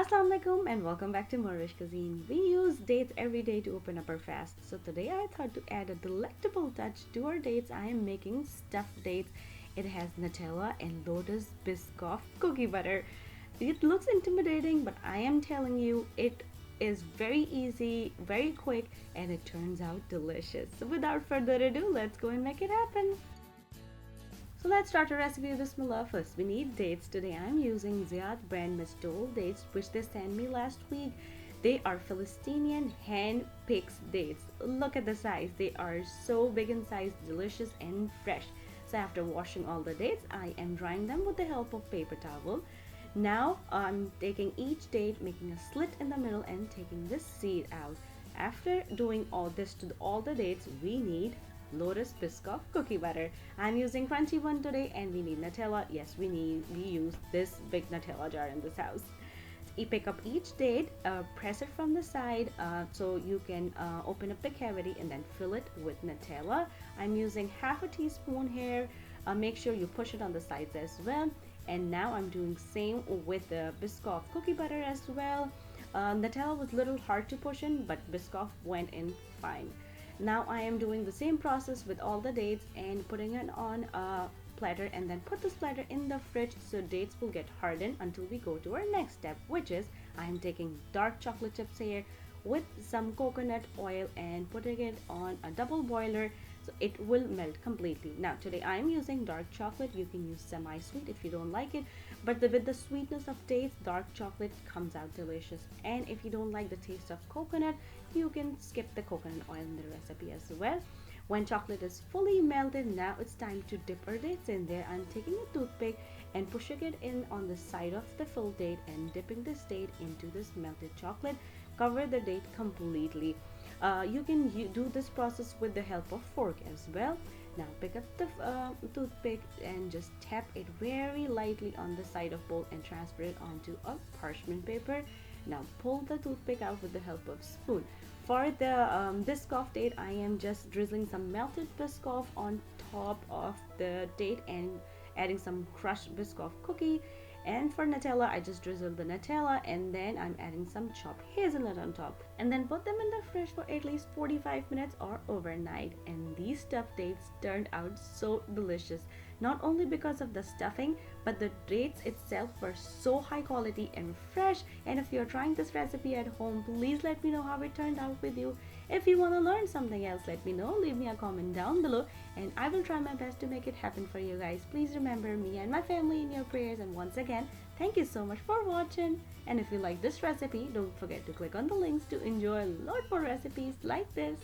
Assalamu alaikum and welcome back to morEwish Cuisine. We use dates every day to open up our fast. So today I thought to add a delectable touch to our dates. I am making stuffed dates. It has Nutella and Lotus Biscoff cookie butter. It looks intimidating, but I am telling you it is very easy, very quick, and it turns out delicious. So without further ado, let's go and make it happen. So let's start our recipe. Bismillah. First, we need dates. Today I'm using Ziyad Brand medjool dates, which they sent me last week. They are Palestinian hand-picked dates. Look at the size. They are so big in size, delicious and fresh. So after washing all the dates, I am drying them with the help of paper towel. Now I'm taking each date, making a slit in the middle and taking the seed out. After doing all this to all the dates, we need Lotus Biscoff cookie butter. I'm using crunchy one today, and we need Nutella. Yes, we use this big Nutella jar in this house. You pick up each date, press it from the side so you can open up the cavity and then fill it with Nutella. I'm using half a teaspoon here. Make sure you push it on the sides as well. And now I'm doing same with the Biscoff cookie butter as well. Nutella was a little hard to push in, but Biscoff went in fine. Now I am doing the same process with all the dates and putting it on a platter, and then put this platter in the fridge so dates will get hardened until we go to our next step, which is I am taking dark chocolate chips here with some coconut oil and putting it on a double boiler so it will melt completely. Now today I am using dark chocolate. You can use semi-sweet if you don't like it, but with the sweetness of dates, dark chocolate comes out delicious. And if you don't like the taste of coconut, you can skip the coconut oil in the recipe as well. When chocolate is fully melted, now it's time to dip our dates in there. I'm taking a toothpick and pushing it in on the side of the filled date and dipping this date into this melted chocolate. Cover the date completely. You can do this process with the help of fork as well. Now pick up the toothpick and just tap it very lightly on the side of bowl and transfer it onto a parchment paper. Now pull the toothpick out with the help of spoon. For the Biscoff date, I am just drizzling some melted Biscoff on top of the date and adding some crushed Biscoff cookie. And for Nutella, I just drizzle the Nutella and then I'm adding some chopped hazelnut on top. And then put them in the fridge for at least 45 minutes or overnight. And these stuffed dates turned out so delicious. Not only because of the stuffing, but the dates itself were so high quality and fresh. And if you're trying this recipe at home, please let me know how it turned out with you. If you want to learn something else, let me know. Leave me a comment down below and I will try my best to make it happen for you guys. Please remember me and my family in your prayers. And once again, thank you so much for watching. And if you like this recipe, don't forget to click on the links to enjoy a lot more recipes like this.